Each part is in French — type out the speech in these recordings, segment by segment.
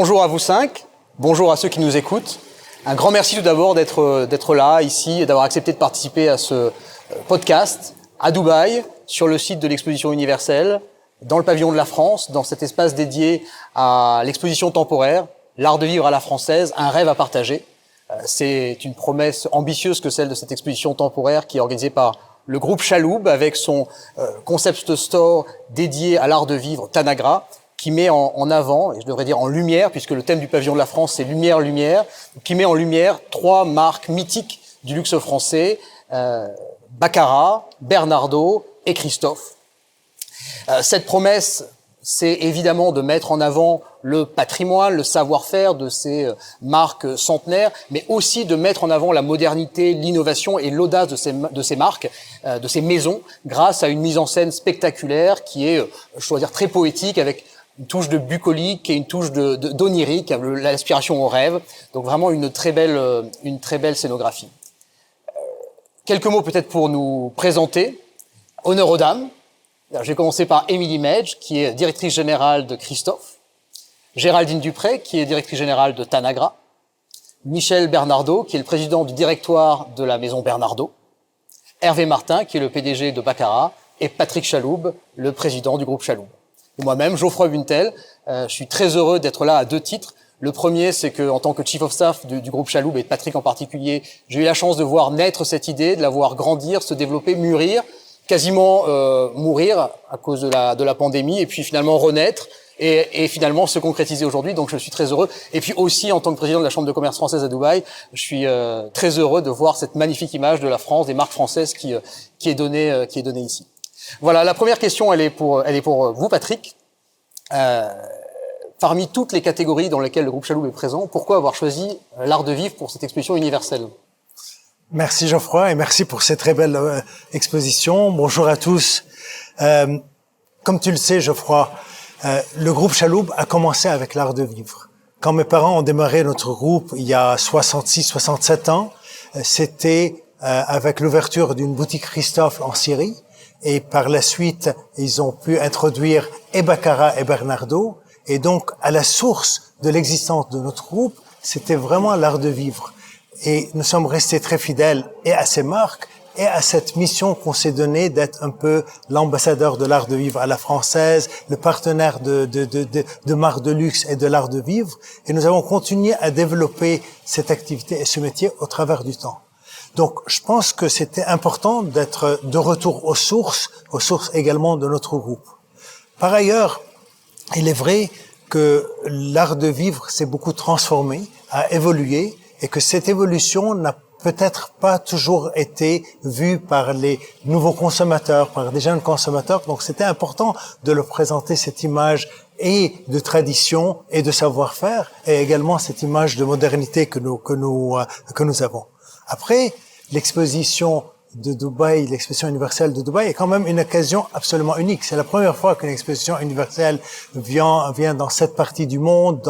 Bonjour à vous cinq, bonjour à ceux qui nous écoutent. Un grand merci tout d'abord d'être là, ici, et d'avoir accepté de participer à ce podcast à Dubaï, sur le site de l'exposition universelle, dans le pavillon de la France, dans cet espace dédié à l'exposition temporaire, l'art de vivre à la française, un rêve à partager. C'est une promesse ambitieuse que celle de cette exposition temporaire qui est organisée par le groupe Chaloub avec son concept store dédié à l'art de vivre Tanagra, qui met en avant, et je devrais dire en lumière, puisque le thème du pavillon de la France c'est Lumière, Lumière, qui met en lumière trois marques mythiques du luxe français, Baccarat, Bernardaud et Christophe. Cette promesse, c'est évidemment de mettre en avant le patrimoine, le savoir-faire de ces marques centenaires, mais aussi de mettre en avant la modernité, l'innovation et l'audace de ces marques, de ces maisons, grâce à une mise en scène spectaculaire qui est, je dois dire, très poétique, avec une touche de bucolique et une touche d'onirique, l'aspiration au rêve. Donc vraiment une très belle scénographie. Quelques mots peut-être pour nous présenter. Honneur aux dames. Je vais commencer par Émilie Medj, qui est directrice générale de Christophe. Géraldine Dupré, qui est directrice générale de Tanagra. Michel Bernardaud, qui est le président du directoire de la maison Bernardaud. Hervé Martin, qui est le PDG de Baccarat. Et Patrick Chaloub, le président du groupe Chaloub. Et moi-même, Geoffroy Buntel, je suis très heureux d'être là à deux titres. Le premier, c'est que, en tant que chief of staff du groupe Chaloub et de Patrick en particulier, j'ai eu la chance de voir naître cette idée, de la voir grandir, se développer, mûrir, quasiment mourir à cause de la pandémie, et puis finalement renaître et finalement se concrétiser aujourd'hui. Donc je suis très heureux. Et puis aussi, en tant que président de la Chambre de commerce française à Dubaï, je suis très heureux de voir cette magnifique image de la France, des marques françaises qui est donnée ici. Voilà, la première question, elle est pour vous, Patrick. Parmi toutes les catégories dans lesquelles le groupe Chaloub est présent, pourquoi avoir choisi l'art de vivre pour cette exposition universelle ? Merci Geoffroy et merci pour cette très belle exposition. Bonjour à tous. Comme tu le sais Geoffroy, le groupe Chaloub a commencé avec l'art de vivre. Quand mes parents ont démarré notre groupe il y a 66-67 ans, c'était avec l'ouverture d'une boutique Christophe en Syrie. Et par la suite, ils ont pu introduire et Baccarat et Bernardaud. Et donc, à la source de l'existence de notre groupe, c'était vraiment l'art de vivre. Et nous sommes restés très fidèles et à ces marques et à cette mission qu'on s'est donnée d'être un peu l'ambassadeur de l'art de vivre à la française, le partenaire de marques de luxe et de l'art de vivre. Et nous avons continué à développer cette activité et ce métier au travers du temps. Donc, je pense que c'était important d'être de retour aux sources également de notre groupe. Par ailleurs, il est vrai que l'art de vivre s'est beaucoup transformé, a évolué, et que cette évolution n'a peut-être pas toujours été vue par les nouveaux consommateurs, par des jeunes consommateurs. Donc, c'était important de leur présenter cette image et de tradition et de savoir-faire, et également cette image de modernité que nous avons. Après, l'exposition de Dubaï, l'exposition universelle de Dubaï est quand même une occasion absolument unique. C'est la première fois qu'une exposition universelle vient dans cette partie du monde,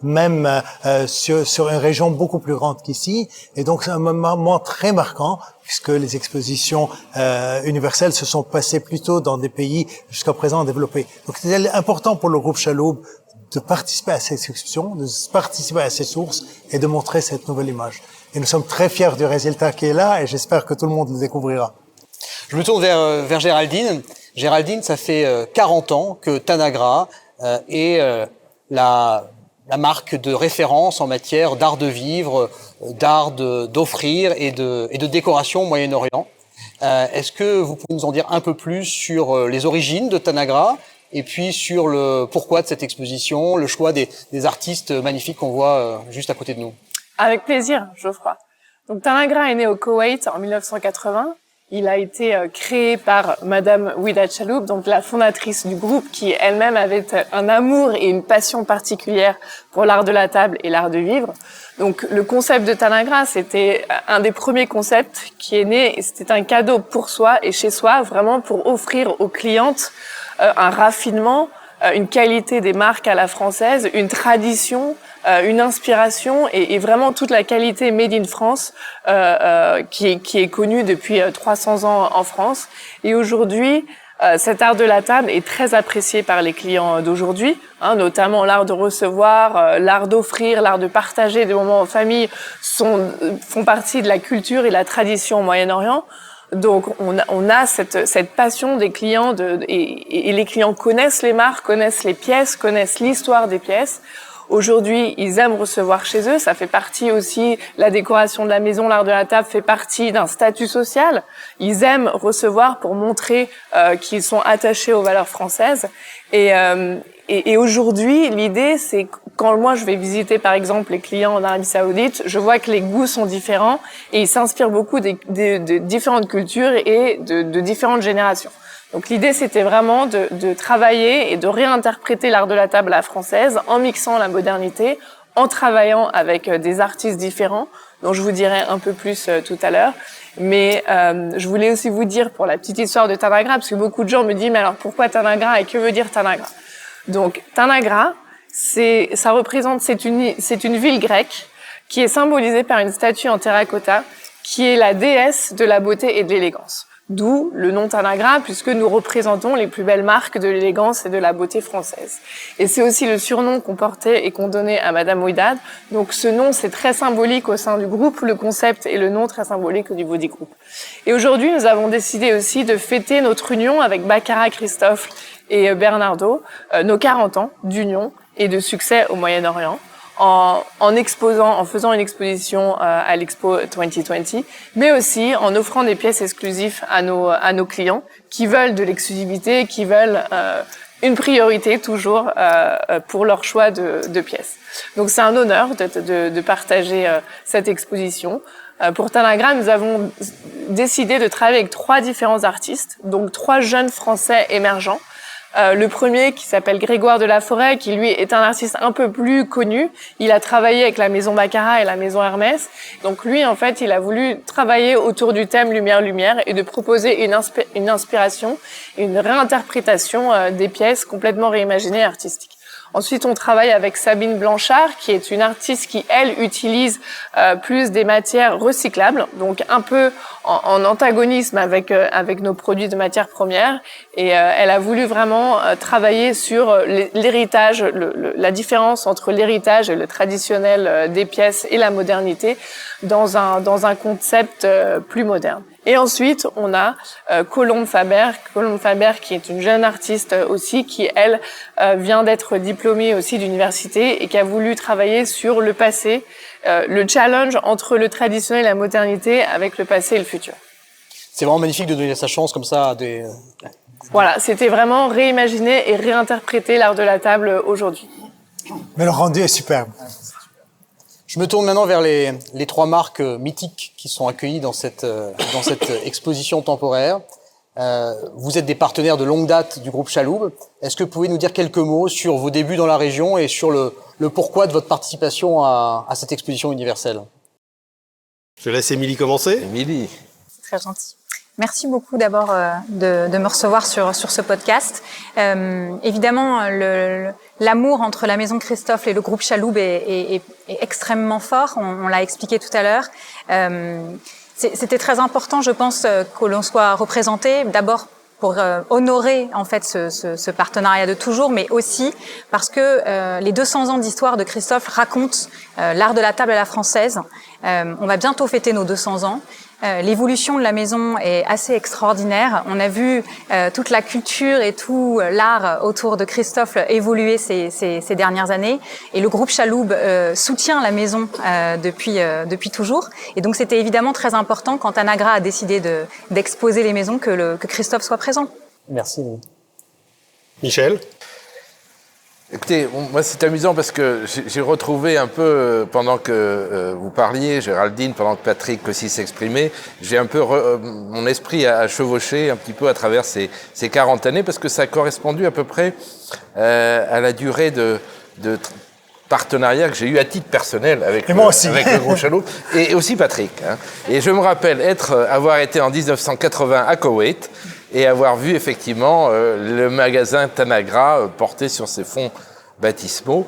même sur une région beaucoup plus grande qu'ici. Et donc c'est un moment très marquant puisque les expositions universelles se sont passées plutôt dans des pays jusqu'à présent développés. Donc c'était important pour le groupe Chaloub de participer à cette exposition, de participer à ces sources et de montrer cette nouvelle image. Et nous sommes très fiers du résultat qui est là et j'espère que tout le monde le découvrira. Je me tourne vers Géraldine. Géraldine, ça fait 40 ans que Tanagra est la marque de référence en matière d'art de vivre, d'art d'offrir et de décoration au Moyen-Orient. Est-ce que vous pouvez nous en dire un peu plus sur les origines de Tanagra et puis sur le pourquoi de cette exposition, le choix des artistes magnifiques qu'on voit juste à côté de nous? Avec plaisir, Geoffroy. Donc Tanagra est né au Koweït en 1980. Il a été créé par Madame Ouida Chaloub, donc la fondatrice du groupe, qui elle-même avait un amour et une passion particulière pour l'art de la table et l'art de vivre. Donc le concept de Tanagra, c'était un des premiers concepts qui est né, et c'était un cadeau pour soi et chez soi, vraiment pour offrir aux clientes un raffinement, une qualité des marques à la française, une tradition, une inspiration et vraiment toute la qualité made in France qui est connue depuis 300 ans en France. Et aujourd'hui, Cet art de la table est très apprécié par les clients d'aujourd'hui, notamment l'art de recevoir, l'art d'offrir, l'art de partager des moments en famille font partie de la culture et de la tradition au Moyen-Orient. Donc on a cette passion des clients et les clients connaissent les marques, connaissent les pièces, connaissent l'histoire des pièces. Aujourd'hui, ils aiment recevoir chez eux. Ça fait partie aussi, la décoration de la maison, l'art de la table fait partie d'un statut social. Ils aiment recevoir pour montrer qu'ils sont attachés aux valeurs françaises. Et aujourd'hui, l'idée, c'est quand moi je vais visiter par exemple les clients en Arabie Saoudite, je vois que les goûts sont différents et ils s'inspirent beaucoup de différentes cultures et de différentes générations. Donc l'idée, c'était vraiment de travailler et de réinterpréter l'art de la table à la française en mixant la modernité, en travaillant avec des artistes différents, dont je vous dirai un peu plus tout à l'heure. Mais je voulais aussi vous dire pour la petite histoire de Tanagra, parce que beaucoup de gens me disent « Mais alors pourquoi Tanagra et que veut dire Tanagra ?» Donc Tanagra, c'est une ville grecque qui est symbolisée par une statue en terracotta qui est la déesse de la beauté et de l'élégance. D'où le nom Tanagra, puisque nous représentons les plus belles marques de l'élégance et de la beauté française. Et c'est aussi le surnom qu'on portait et qu'on donnait à Madame Ouidad. Donc ce nom, c'est très symbolique au sein du groupe, le concept et le nom très symbolique au niveau du groupe. Et aujourd'hui, nous avons décidé aussi de fêter notre union avec Baccarat Christophe et Bernardo, nos 40 ans d'union et de succès au Moyen-Orient. En faisant une exposition à l'Expo 2020, mais aussi en offrant des pièces exclusives à nos clients qui veulent de l'exclusivité, qui veulent une priorité toujours pour leur choix de pièces. Donc c'est un honneur de partager cette exposition. Pour Tanagra, nous avons décidé de travailler avec 3 différents artistes, donc 3 jeunes Français émergents. Le premier qui s'appelle Grégoire de la Forêt, qui lui est un artiste un peu plus connu. Il a travaillé avec la maison Baccarat et la maison Hermès. Donc lui, en fait, il a voulu travailler autour du thème Lumière et de proposer une inspiration, une réinterprétation des pièces complètement réimaginées et artistiques. Ensuite, on travaille avec Sabine Blanchard, qui est une artiste qui, elle, utilise plus des matières recyclables, donc un peu en antagonisme avec nos produits de matières premières. Et elle a voulu vraiment travailler sur l'héritage, la différence entre l'héritage et le traditionnel des pièces et la modernité dans un concept plus moderne. Et ensuite, on a Colombe Faber qui est une jeune artiste aussi, qui elle vient d'être diplômée aussi d'université et qui a voulu travailler sur le passé, le challenge entre le traditionnel et la modernité avec le passé et le futur. C'est vraiment magnifique de donner sa chance comme ça à des... Voilà, c'était vraiment réimaginer et réinterpréter l'art de la table aujourd'hui. Mais le rendu est superbe. Je me tourne maintenant vers les 3 marques mythiques qui sont accueillies dans cette exposition temporaire. Vous êtes des partenaires de longue date du groupe Chaloub. Est-ce que vous pouvez nous dire quelques mots sur vos débuts dans la région et sur le pourquoi de votre participation à cette exposition universelle? Je laisse Émilie commencer. Émilie. C'est très gentil. Merci beaucoup d'abord de me recevoir sur ce podcast. Évidemment, l'amour entre la Maison Christophe et le groupe Chaloub est extrêmement fort. On l'a expliqué tout à l'heure. C'était très important, je pense, que l'on soit représenté. D'abord pour honorer en fait ce partenariat de toujours, mais aussi parce que les 200 ans d'histoire de Christophe racontent l'art de la table à la française. On va bientôt fêter nos 200 ans. L'évolution de la maison est assez extraordinaire. On a vu toute la culture et tout l'art autour de Christophe évoluer ces dernières années. Et le groupe Chaloub soutient la maison depuis toujours. Et donc c'était évidemment très important quand Tanagra a décidé d'exposer les maisons que Christophe soit présent. Merci. Michel. Écoutez, moi c'est amusant parce que j'ai retrouvé un peu, pendant que vous parliez, Géraldine, pendant que Patrick aussi s'exprimait, j'ai un peu, mon esprit a chevauché un petit peu à travers ces 40 années parce que ça a correspondu à peu près à la durée de partenariat que j'ai eu à titre personnel avec le groupe Chaloub et aussi Patrick. Hein. Et je me rappelle avoir été en 1980 à Koweït et avoir vu effectivement le magasin Tanagra porté sur ses fonds baptismaux.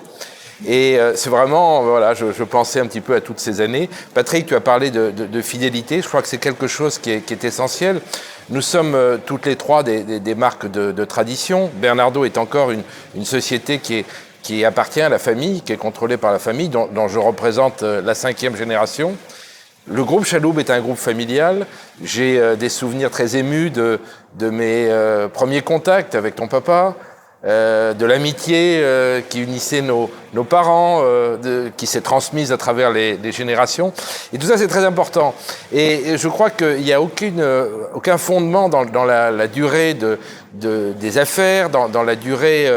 Et c'est vraiment, voilà, je pensais un petit peu à toutes ces années. Patrick, tu as parlé de fidélité. Je crois que c'est quelque chose qui est essentiel. Nous sommes toutes les trois des marques de tradition. Bernardaud est encore une société qui appartient à la famille, qui est contrôlée par la famille, dont je représente la 5e génération. Le groupe Chaloub est un groupe familial. J'ai des souvenirs très émus de mes premiers contacts avec ton papa, de l'amitié qui unissait nos parents, qui s'est transmise à travers les générations. Et tout ça, c'est très important. Et je crois qu'il n'y a aucun fondement dans la durée des affaires, dans la durée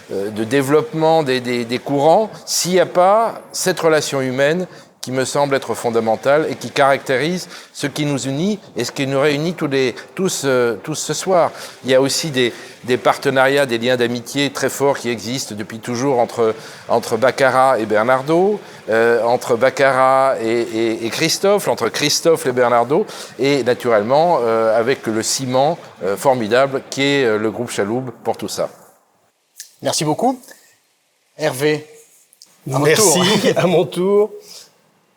de développement des courants, s'il n'y a pas cette relation humaine qui me semble être fondamentale et qui caractérise ce qui nous unit et ce qui nous réunit tous ce soir. Il y a aussi des partenariats, des liens d'amitié très forts qui existent depuis toujours entre Baccarat et Bernardaud, entre Baccarat et Christophe, entre Christophe et Bernardaud, et naturellement avec le ciment formidable qui est le groupe Chaloub pour tout ça. Merci beaucoup. Hervé, à votre Merci, tour. à mon tour.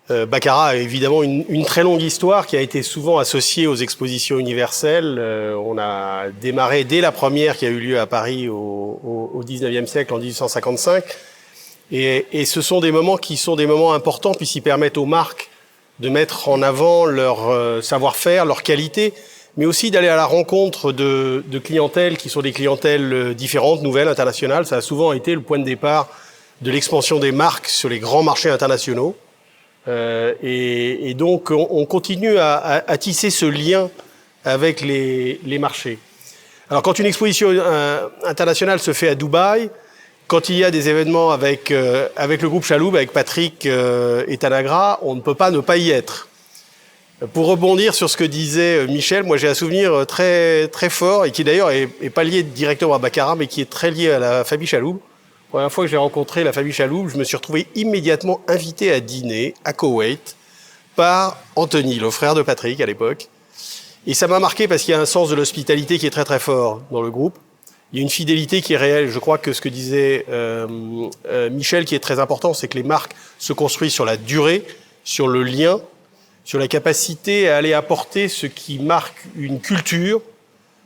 Baccarat a évidemment une très longue histoire qui a été souvent associée aux expositions universelles. On a démarré dès la première qui a eu lieu à Paris au 19e siècle, en 1855. Et ce sont des moments qui sont des moments importants puisqu'ils permettent aux marques de mettre en avant leur savoir-faire, leur qualité, mais aussi d'aller à la rencontre de clientèles qui sont des clientèles différentes, nouvelles, internationales. Ça a souvent été le point de départ de l'expansion des marques sur les grands marchés internationaux. Et donc, on continue à tisser ce lien avec les marchés. Alors, quand une exposition internationale se fait à Dubaï, quand il y a des événements avec le groupe Chaloub, avec Patrick et Tanagra, on ne peut pas ne pas y être. Pour rebondir sur ce que disait Michel, moi j'ai un souvenir très très fort et qui d'ailleurs est pas lié directement à Baccarat, mais qui est très lié à la famille Chaloub. La première fois que j'ai rencontré la famille Chaloub, je me suis retrouvé immédiatement invité à dîner à Koweït par Anthony, le frère de Patrick à l'époque. Et ça m'a marqué parce qu'il y a un sens de l'hospitalité qui est très très fort dans le groupe. Il y a une fidélité qui est réelle. Je crois que ce que disait Michel qui est très important, c'est que les marques se construisent sur la durée, sur le lien, sur la capacité à aller apporter ce qui marque une culture,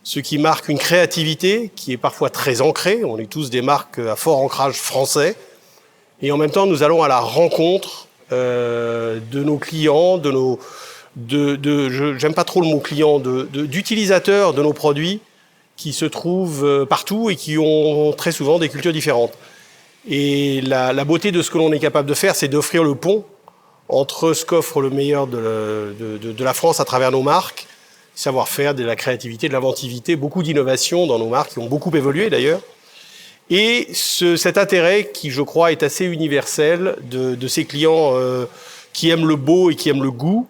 ce qui marque une créativité qui est parfois très ancrée. On est tous des marques à fort ancrage français. Et en même temps, nous allons à la rencontre de nos clients, j'aime pas trop le mot client, d'utilisateurs de nos produits qui se trouvent partout et qui ont très souvent des cultures différentes. Et la beauté de ce que l'on est capable de faire, c'est d'offrir le pont entre ce qu'offre le meilleur de la France à travers nos marques, savoir-faire, de la créativité, de l'inventivité, beaucoup d'innovations dans nos marques qui ont beaucoup évolué d'ailleurs, et cet intérêt qui, je crois, est assez universel de ces clients qui aiment le beau et qui aiment le goût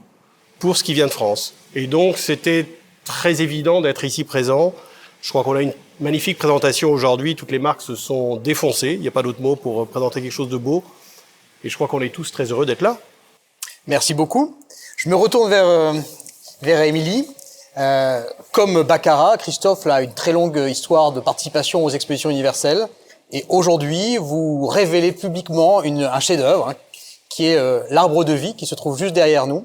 pour ce qui vient de France. Et donc, c'était très évident d'être ici présent. Je crois qu'on a une magnifique présentation aujourd'hui. Toutes les marques se sont défoncées. Il n'y a pas d'autre mot pour présenter quelque chose de beau. Et je crois qu'on est tous très heureux d'être là. Merci beaucoup. Je me retourne vers Émilie. Comme Baccarat, Christophe a une très longue histoire de participation aux expositions universelles. Et aujourd'hui, vous révélez publiquement un chef-d'œuvre qui est l'Arbre de vie, qui se trouve juste derrière nous.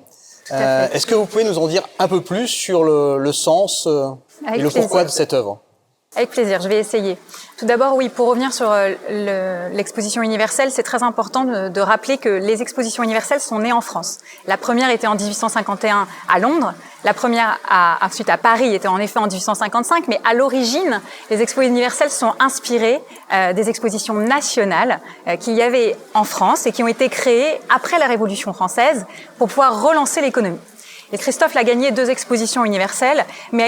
Est-ce que vous pouvez nous en dire un peu plus sur le sens et le pourquoi de cette œuvre ? Avec plaisir, je vais essayer. Tout d'abord, oui, pour revenir sur l'exposition universelle, c'est très important de rappeler que les expositions universelles sont nées en France. La première était en 1851 à Londres, la première ensuite à Paris était en effet en 1855, mais à l'origine, les expositions universelles sont inspirées des expositions nationales qu'il y avait en France et qui ont été créées après la Révolution française pour pouvoir relancer l'économie. Et Christophe l'a gagné 2 expositions universelles, mais a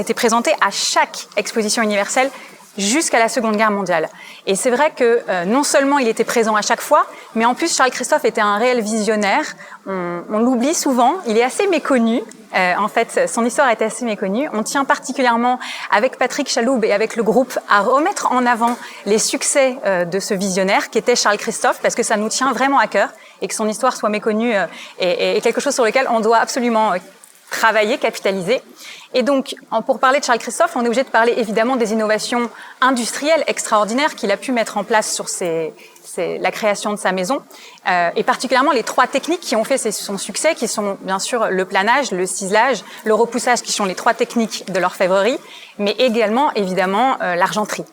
été présenté à chaque exposition universelle jusqu'à la Seconde Guerre mondiale. Et c'est vrai que non seulement il était présent à chaque fois, mais en plus Charles Christophe était un réel visionnaire. On l'oublie souvent, il est assez méconnu. En fait, son histoire a été assez méconnue. On tient particulièrement, avec Patrick Chaloub et avec le groupe, à remettre en avant les succès de ce visionnaire qui était Charles Christophe, parce que ça nous tient vraiment à cœur et que son histoire soit méconnue est quelque chose sur lequel on doit absolument travailler, capitaliser. Et donc, pour parler de Charles Christophe, on est obligé de parler évidemment des innovations industrielles extraordinaires qu'il a pu mettre en place sur la création de sa maison, et particulièrement les 3 techniques qui ont fait son succès, qui sont bien sûr le planage, le ciselage, le repoussage, qui sont les 3 techniques de l'orfèvrerie, mais également évidemment l'argenterie.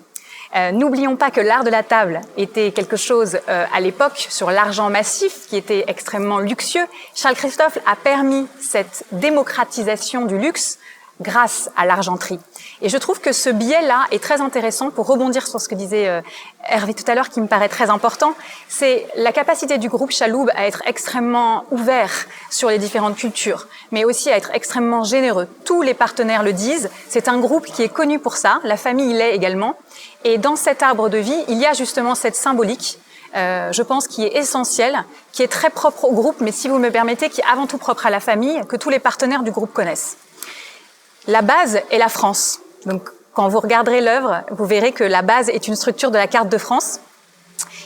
N'oublions pas que l'art de la table était quelque chose à l'époque sur l'argent massif qui était extrêmement luxueux. Charles Christophe a permis cette démocratisation du luxe grâce à l'argenterie. Et je trouve que ce biais-là est très intéressant pour rebondir sur ce que disait Hervé tout à l'heure, qui me paraît très important. C'est la capacité du groupe Chaloub à être extrêmement ouvert sur les différentes cultures, mais aussi à être extrêmement généreux. Tous les partenaires le disent. C'est un groupe qui est connu pour ça. La famille l'est également. Et dans cet arbre de vie, il y a justement cette symbolique, je pense, qui est essentielle, qui est très propre au groupe, mais si vous me permettez, qui est avant tout propre à la famille, que tous les partenaires du groupe connaissent. La base est la France. Donc, quand vous regarderez l'œuvre, vous verrez que la base est une structure de la carte de France.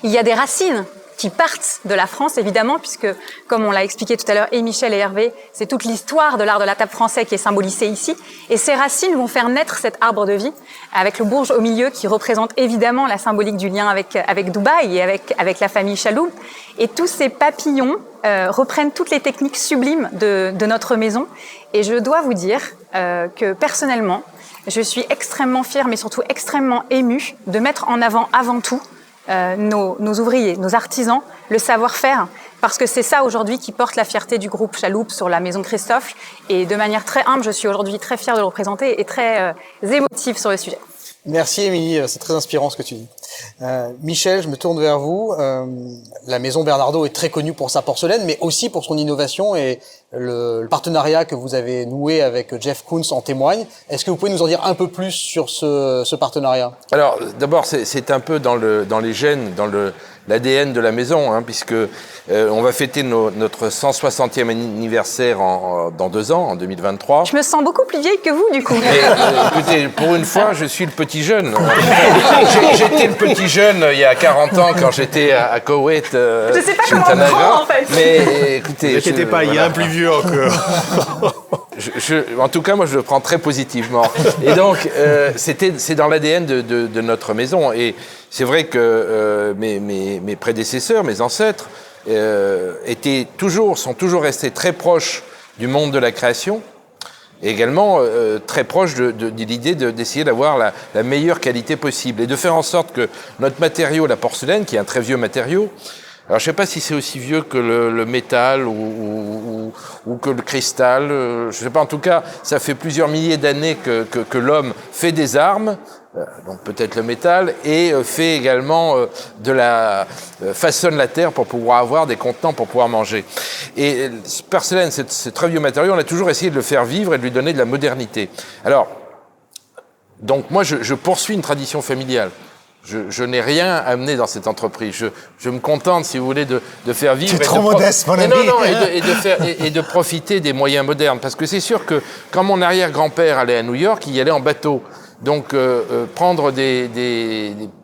Il y a des racines qui partent de la France, évidemment, puisque, comme on l'a expliqué tout à l'heure, et Michel et Hervé, c'est toute l'histoire de l'art de la table français qui est symbolisée ici. Et ces racines vont faire naître cet arbre de vie, avec le Bourge au milieu, qui représente évidemment la symbolique du lien avec Dubaï et avec la famille Chaloub. Et tous ces papillons reprennent toutes les techniques sublimes de notre maison. Et je dois vous dire que personnellement, je suis extrêmement fière, mais surtout extrêmement émue de mettre en avant tout nos ouvriers, nos artisans, le savoir-faire, parce que c'est ça aujourd'hui qui porte la fierté du groupe Chaloub sur la maison Christophe. Et de manière très humble, je suis aujourd'hui très fière de le représenter et très émotive sur le sujet. Merci Émilie, c'est très inspirant ce que tu dis. Michel, je me tourne vers vous. La maison Bernardaud est très connue pour sa porcelaine, mais aussi pour son innovation, et le partenariat que vous avez noué avec Jeff Koons en témoigne. Est-ce que vous pouvez nous en dire un peu plus sur ce partenariat? Alors, d'abord, c'est un peu dans les gènes, dans l'ADN de la maison, hein, puisque on va fêter notre 160e anniversaire dans 2 ans, en 2023. Je me sens beaucoup plus vieille que vous, du coup. Mais, écoutez, pour une fois, je suis le petit jeune. J'étais le petit jeune il y a 40 ans quand j'étais à Koweït. Je sais pas comment on prend, en fait. Mais écoutez, ne vous inquiétez pas, il y a un plus vieux encore. En tout cas, moi, je le prends très positivement. Et donc, c'est dans l'ADN de notre maison. Et c'est vrai que mes prédécesseurs, mes ancêtres, sont toujours restés très proches du monde de la création, et également très proches de l'idée d'essayer d'avoir la meilleure qualité possible et de faire en sorte que notre matériau, la porcelaine, qui est un très vieux matériau, alors je ne sais pas si c'est aussi vieux que le métal ou que le cristal, je ne sais pas, en tout cas ça fait plusieurs milliers d'années que l'homme fait des armes, donc peut-être le métal, et fait également façonne la terre pour pouvoir avoir des contenants pour pouvoir manger. Et ce porcelaine, ce très vieux matériau, on a toujours essayé de le faire vivre et de lui donner de la modernité. Alors, donc moi je poursuis une tradition familiale. Je n'ai rien amené dans cette entreprise. Je me contente, si vous voulez, de faire vivre. Tu es trop modeste, mon ami. Et de profiter des moyens modernes. Parce que c'est sûr que quand mon arrière-grand-père allait à New York, il y allait en bateau. Donc, prendre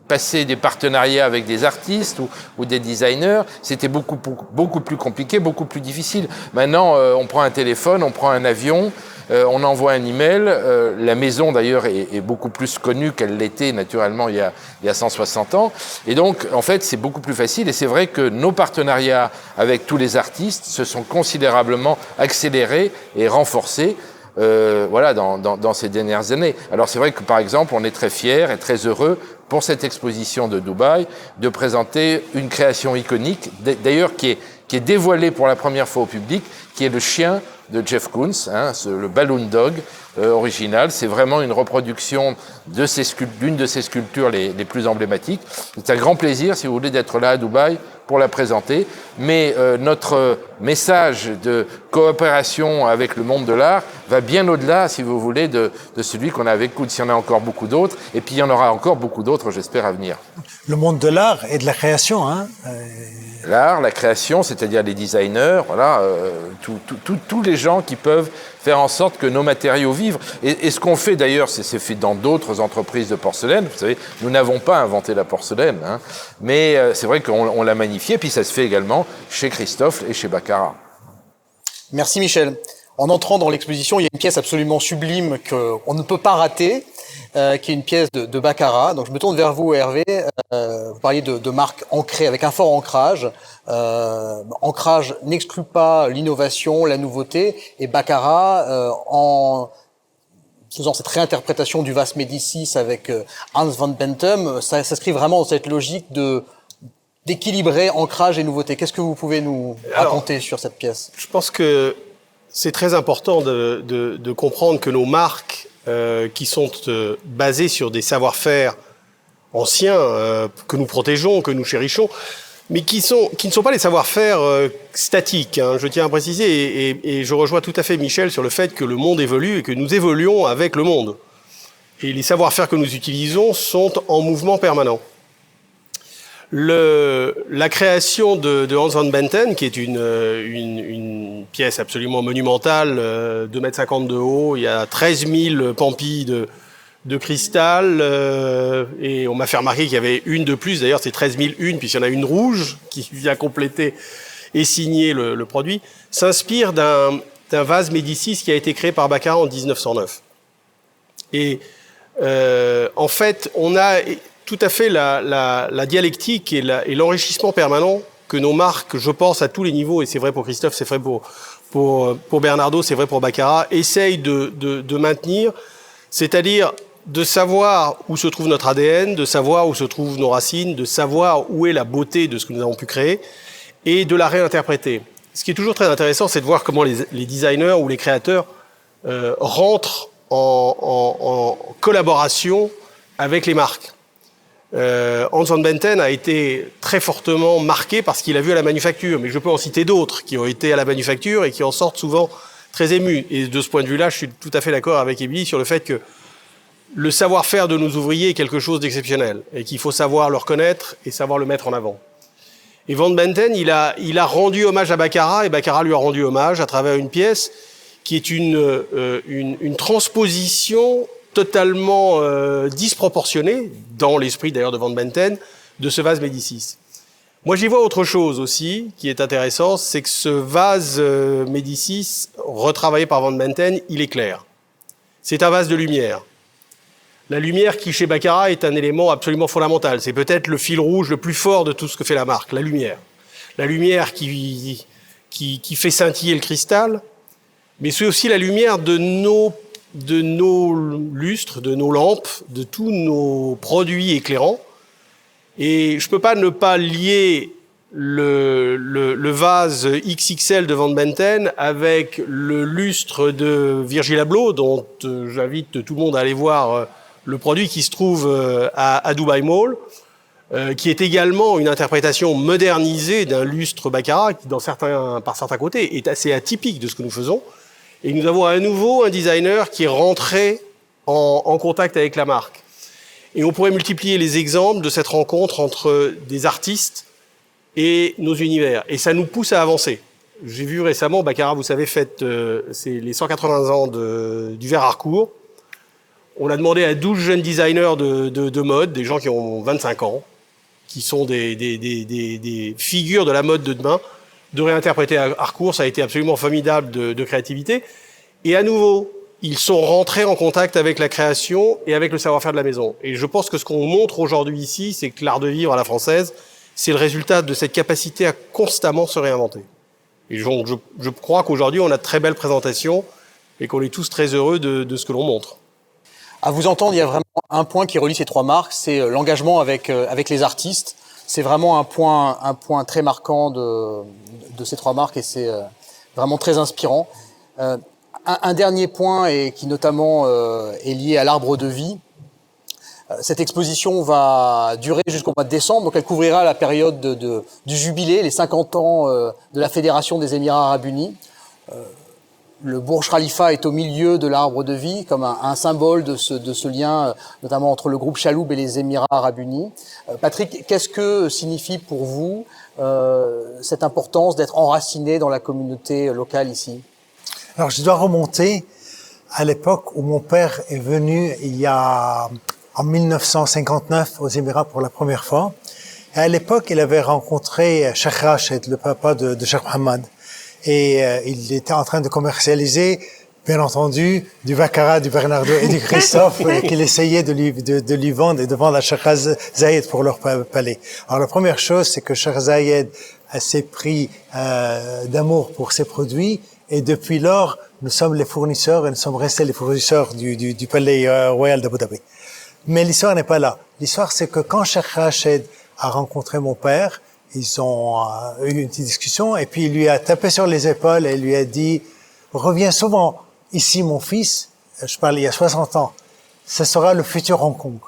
passer des partenariats avec des artistes ou des designers, c'était beaucoup plus compliqué, beaucoup plus difficile. Maintenant, on prend un téléphone, on prend un avion, on envoie un email. La maison, d'ailleurs, est beaucoup plus connue qu'elle l'était, naturellement, il y a 160 ans. Et donc, en fait, c'est beaucoup plus facile. Et c'est vrai que nos partenariats avec tous les artistes se sont considérablement accélérés et renforcés. Dans ces dernières années. Alors c'est vrai que par exemple, on est très fiers et très heureux pour cette exposition de Dubaï de présenter une création iconique, d'ailleurs qui est dévoilée pour la première fois au public, qui est le chien de Jeff Koons, le Balloon Dog original. C'est vraiment une reproduction d'une de ses sculptures les plus emblématiques. C'est un grand plaisir, si vous voulez, d'être là à Dubaï pour la présenter. Mais notre message de coopération avec le monde de l'art va bien au-delà, si vous voulez, de celui qu'on a avec Koons. Il y en a encore beaucoup d'autres, et puis il y en aura encore beaucoup d'autres, j'espère, à venir. Le monde de l'art et de la création, L'art, la création, c'est-à-dire les designers, tous les gens qui peuvent faire en sorte que nos matériaux vivent. Et ce qu'on fait d'ailleurs, c'est fait dans d'autres entreprises de porcelaine. Vous savez, nous n'avons pas inventé la porcelaine, mais c'est vrai qu'on l'a magnifiée. Puis ça se fait également chez Christophe et chez Baccarat. Merci Michel. en entrant dans l'exposition, il y a une pièce absolument sublime qu'on ne peut pas rater, qui est une pièce de baccarat. Donc je me tourne vers vous, Hervé. Vous parliez de marque ancrée, avec un fort ancrage. Ancrage n'exclut pas l'innovation, la nouveauté, et baccarat, en faisant cette réinterprétation du Vas Médicis avec Hans van Bentum, ça s'inscrit vraiment dans cette logique d'équilibrer ancrage et nouveauté. Qu'est-ce que vous pouvez nous raconter sur cette pièce? Je pense que c'est très important de comprendre que nos marques, qui sont basées sur des savoir-faire anciens, que nous protégeons, que nous chérissons, mais qui ne sont pas les savoir-faire statiques, hein, je tiens à préciser, et je rejoins tout à fait Michel sur le fait que le monde évolue et que nous évoluons avec le monde. Et les savoir-faire que nous utilisons sont en mouvement permanent. La création de Hans van Benten, qui est une pièce absolument monumentale, 2,50 m de haut, il y a 13 000 pampis de cristal, et on m'a fait remarquer qu'il y avait une de plus, d'ailleurs c'est 13 001, puisqu'il y en a une rouge qui vient compléter et signer le produit, s'inspire d'un vase Médicis qui a été créé par Baccarat en 1909. Et en fait, on a tout à fait la dialectique et l'enrichissement permanent que nos marques, je pense à tous les niveaux, et c'est vrai pour Christophe, c'est vrai pour Bernardo, c'est vrai pour Baccarat, essayent de maintenir, c'est-à-dire de savoir où se trouve notre ADN, de savoir où se trouvent nos racines, de savoir où est la beauté de ce que nous avons pu créer, et de la réinterpréter. Ce qui est toujours très intéressant, c'est de voir comment les designers ou les créateurs rentrent en collaboration avec les marques. Hans van Benten a été très fortement marqué par ce qu'il a vu à la manufacture, mais je peux en citer d'autres qui ont été à la manufacture et qui en sortent souvent très émus. Et de ce point de vue-là, je suis tout à fait d'accord avec Émilie sur le fait que le savoir-faire de nos ouvriers est quelque chose d'exceptionnel et qu'il faut savoir le reconnaître et savoir le mettre en avant. Et Van Benten, il a rendu hommage à Baccarat, et Baccarat lui a rendu hommage à travers une pièce qui est une transposition totalement disproportionnée, dans l'esprit d'ailleurs de Van Benten, de ce vase Médicis. Moi j'y vois autre chose aussi qui est intéressant, c'est que ce vase Médicis, retravaillé par Van Benten, il est clair. C'est un vase de lumière. La lumière qui, chez Baccarat, est un élément absolument fondamental. C'est peut-être le fil rouge le plus fort de tout ce que fait la marque, la lumière. La lumière qui fait scintiller le cristal, mais c'est aussi la lumière de nos lustres, de nos lampes, de tous nos produits éclairants. Et je peux pas ne pas lier le vase XXL de Van Benten avec le lustre de Virgil Abloh, dont j'invite tout le monde à aller voir le produit qui se trouve à Dubai Mall, qui est également une interprétation modernisée d'un lustre Baccarat qui, par certains côtés, est assez atypique de ce que nous faisons. Et nous avons à nouveau un designer qui est rentré en contact avec la marque. Et on pourrait multiplier les exemples de cette rencontre entre des artistes et nos univers. Et ça nous pousse à avancer. J'ai vu récemment, Baccarat, vous savez, fête c'est les 180 ans du verre Harcourt. On a demandé à 12 jeunes designers de mode, des gens qui ont 25 ans, qui sont des figures de la mode de demain, de réinterpréter Harcourt. Ça a été absolument formidable de créativité. Et à nouveau, ils sont rentrés en contact avec la création et avec le savoir-faire de la maison. Et je pense que ce qu'on montre aujourd'hui ici, c'est que l'art de vivre à la française, c'est le résultat de cette capacité à constamment se réinventer. Et je crois qu'aujourd'hui, on a de très belles présentations et qu'on est tous très heureux de ce que l'on montre. À vous entendre, il y a vraiment un point qui relie ces trois marques, c'est l'engagement avec les artistes. C'est vraiment un point très marquant de ces trois marques et c'est vraiment très inspirant. Un dernier point et qui notamment est lié à l'arbre de vie. Cette exposition va durer jusqu'au mois de décembre, donc elle couvrira la période du jubilé, les 50 ans de la Fédération des Émirats Arabes Unis. Le Burj Khalifa est au milieu de l'arbre de vie, comme un symbole de ce lien, notamment entre le groupe Chaloub et les Émirats Arabes Unis. Patrick, qu'est-ce que signifie pour vous cette importance d'être enraciné dans la communauté locale ici? Alors, je dois remonter à l'époque où mon père est venu en 1959 aux Émirats pour la première fois. Et à l'époque, il avait rencontré Cheikh Rachid, le papa de Cheikh Mohammed. et il était en train de commercialiser, bien entendu, du baccarat, du Bernardo et du Christophe qu'il essayait de lui vendre et de vendre à Scheherazade pour leur palais. Alors la première chose, c'est que Scheherazade s'est pris d'amour pour ses produits, et depuis lors, nous sommes les fournisseurs et nous sommes restés les fournisseurs du palais royal d'Abu Dhabi. Mais l'histoire n'est pas là. L'histoire, c'est que quand Cheikh Rachid a rencontré mon père, ils ont eu une petite discussion, et puis il lui a tapé sur les épaules et lui a dit « Reviens souvent ici, mon fils. » Je parle il y a 60 ans. Ce sera le futur Hong Kong.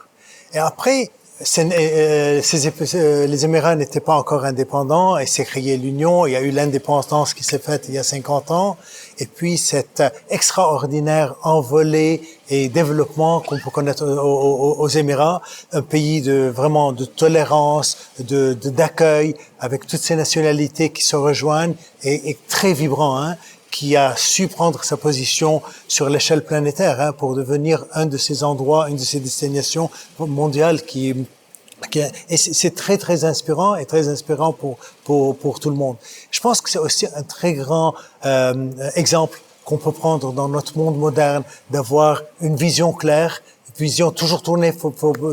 Et après, les Émirats n'étaient pas encore indépendants, et s'est créé l'Union. Il y a eu l'indépendance qui s'est faite il y a 50 ans. Et puis, cette extraordinaire envolée et développement qu'on peut connaître aux Émirats, un pays vraiment de tolérance, d'accueil, avec toutes ces nationalités qui se rejoignent, et très vibrant, hein, qui a su prendre sa position sur l'échelle planétaire, hein, pour devenir un de ces endroits, une de ces destinations mondiales et c'est très très inspirant, et très inspirant pour tout le monde. Je pense que c'est aussi un très grand exemple qu'on peut prendre dans notre monde moderne, d'avoir une vision claire, une vision toujours tournée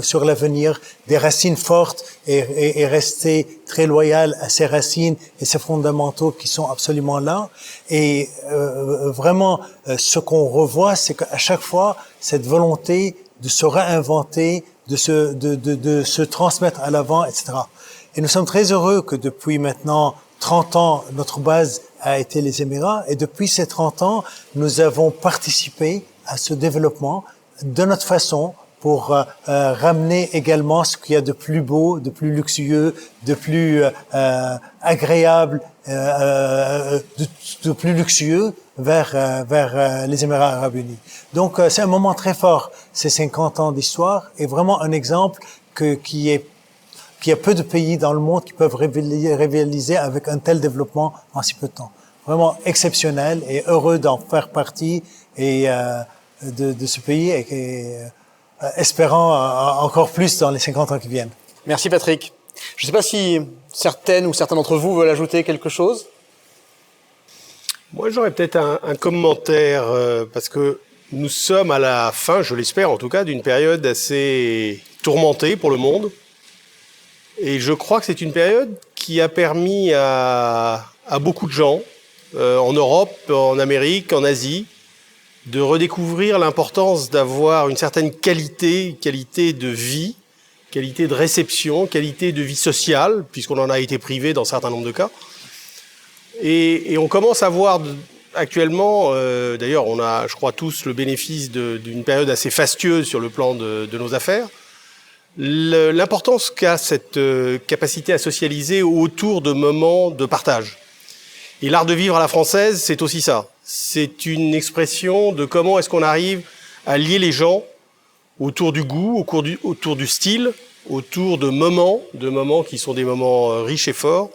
sur l'avenir, des racines fortes, et rester très loyal à ces racines et ces fondamentaux qui sont absolument là. Et vraiment, ce qu'on revoit, c'est qu'à chaque fois, cette volonté de se réinventer, de se transmettre à l'avant, etc. Et nous sommes très heureux que depuis maintenant 30 ans, notre base a été les Émirats, et depuis ces 30 ans, nous avons participé à ce développement de notre façon, pour ramener également ce qu'il y a de plus beau, de plus luxueux, de plus agréable, de plus luxueux vers les Émirats arabes unis. Donc c'est un moment très fort, ces 50 ans d'histoire, et vraiment un exemple qu'il y a peu de pays dans le monde qui peuvent rivaliser avec un tel développement en si peu de temps. Vraiment exceptionnel, et heureux d'en faire partie, et de ce pays, et espérant encore plus dans les 50 ans qui viennent. Merci Patrick. Je ne sais pas si certaines ou certains d'entre vous veulent ajouter quelque chose. Moi, j'aurais peut-être un commentaire, parce que nous sommes à la fin, je l'espère en tout cas, d'une période assez tourmentée pour le monde. Et je crois que c'est une période qui a permis à beaucoup de gens, en Europe, en Amérique, en Asie, de redécouvrir l'importance d'avoir une certaine qualité de vie, qualité de réception, qualité de vie sociale, puisqu'on en a été privé dans un certain nombre de cas. Et on commence à voir actuellement, d'ailleurs on a, je crois tous, le bénéfice d'une période assez fastueuse sur le plan de nos affaires, l'importance qu'a cette capacité à socialiser autour de moments de partage. Et l'art de vivre à la française, c'est aussi ça. C'est une expression de comment est-ce qu'on arrive à lier les gens autour du goût, autour du style, autour de moments qui sont des moments riches et forts.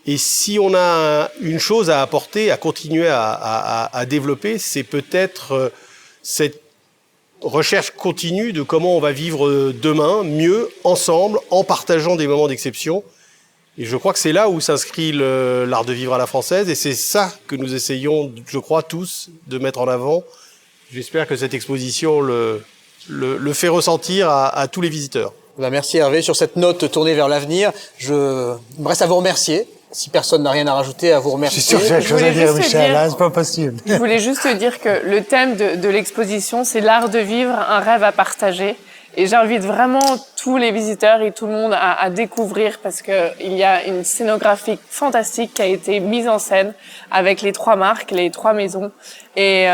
Et si on a une chose à apporter, à continuer à développer, c'est peut-être cette recherche continue de comment on va vivre demain, mieux, ensemble, en partageant des moments d'exception. Et je crois que c'est là où s'inscrit l'art de vivre à la française, et c'est ça que nous essayons, je crois, tous, de mettre en avant. J'espère que cette exposition le fait ressentir à tous les visiteurs. Merci Hervé. Sur cette note tournée vers l'avenir, il me reste à vous remercier. Si personne n'a rien à rajouter, à vous remercier. Je suis sûr que j'ai quelque chose à dire, Michel, hein, c'est pas possible. Je voulais juste te dire que le thème de l'exposition, c'est l'art de vivre, un rêve à partager. Et j'invite vraiment tous les visiteurs et tout le monde à découvrir, parce que il y a une scénographie fantastique qui a été mise en scène avec les 3 marques, les 3 maisons. Et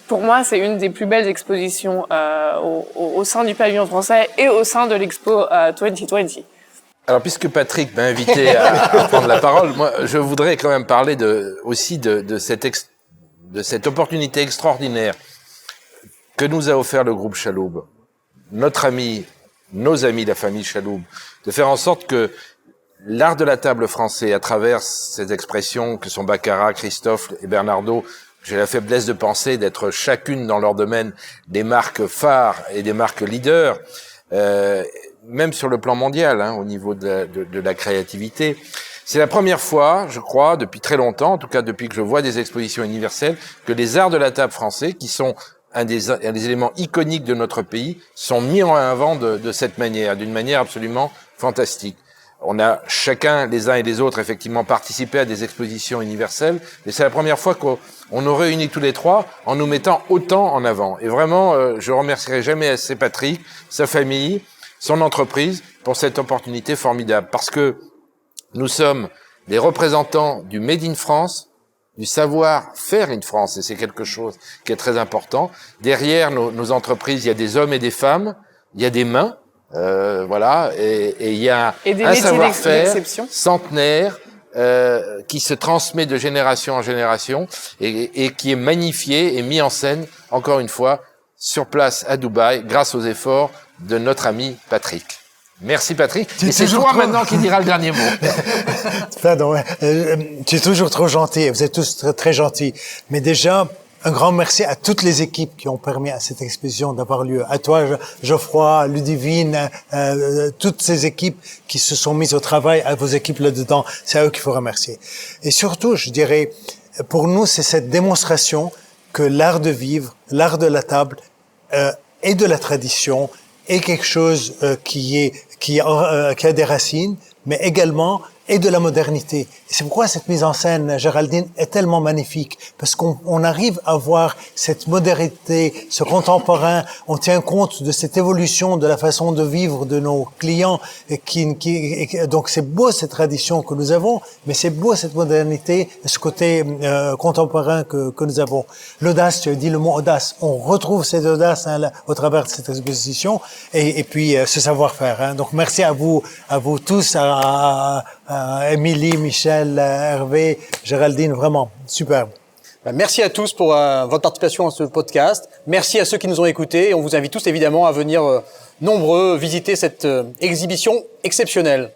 pour moi, c'est une des plus belles expositions au sein du pavillon français et au sein de l'Expo 2020. Alors, puisque Patrick m'a invité à prendre la parole, moi, je voudrais quand même parler aussi de cette opportunité extraordinaire que nous a offert le groupe Chaloub, nos amis, la famille Chaloub, de faire en sorte que l'art de la table français, à travers ces expressions que sont Baccarat, Christophe et Bernardo, j'ai la faiblesse de penser d'être chacune dans leur domaine des marques phares et des marques leaders, même sur le plan mondial, hein, au niveau de la créativité, C'est la première fois, je crois, depuis très longtemps, en tout cas depuis que je vois des expositions universelles, que les arts de la table français, qui sont un des éléments iconiques de notre pays, sont mis en avant de cette manière, d'une manière absolument fantastique. On a chacun, les uns et les autres, effectivement, participé à des expositions universelles, et c'est la première fois qu'on nous réunit tous les trois en nous mettant autant en avant. Et vraiment, je remercierai jamais assez Patrick, sa famille, son entreprise, pour cette opportunité formidable. Parce que nous sommes les représentants du Made in France, du savoir-faire in France, et c'est quelque chose qui est très important. Derrière nos entreprises, il y a des hommes et des femmes, il y a des mains, voilà, et il y a un savoir-faire centenaire qui se transmet de génération en génération et qui est magnifié et mis en scène, encore une fois, sur place à Dubaï, grâce aux efforts de notre ami Patrick. Merci Patrick. Et c'est toi maintenant qui dira le dernier mot. Pardon, tu es toujours trop gentil. Vous êtes tous très, très gentils. Mais déjà, un grand merci à toutes les équipes qui ont permis à cette exposition d'avoir lieu. À toi, Geoffroy, Ludivine, toutes ces équipes qui se sont mises au travail, à vos équipes là-dedans. C'est à eux qu'il faut remercier. Et surtout, je dirais, pour nous, c'est cette démonstration que l'art de vivre, l'art de la table et de la tradition est quelque chose qui a des racines, mais également et de la modernité. Et c'est pourquoi cette mise en scène, Géraldine, est tellement magnifique, parce qu'on arrive à voir cette modernité, ce contemporain, on tient compte de cette évolution de la façon de vivre de nos clients, donc c'est beau cette tradition que nous avons, mais c'est beau cette modernité, ce côté contemporain que nous avons. L'audace, tu as dit le mot audace, on retrouve cette audace au travers de cette exposition, et puis ce savoir-faire. Donc merci à vous tous, à Émilie, Michel, Hervé, Géraldine, vraiment superbe. Merci à tous pour votre participation à ce podcast. Merci à ceux qui nous ont écoutés et on vous invite tous évidemment à venir nombreux visiter cette exhibition exceptionnelle.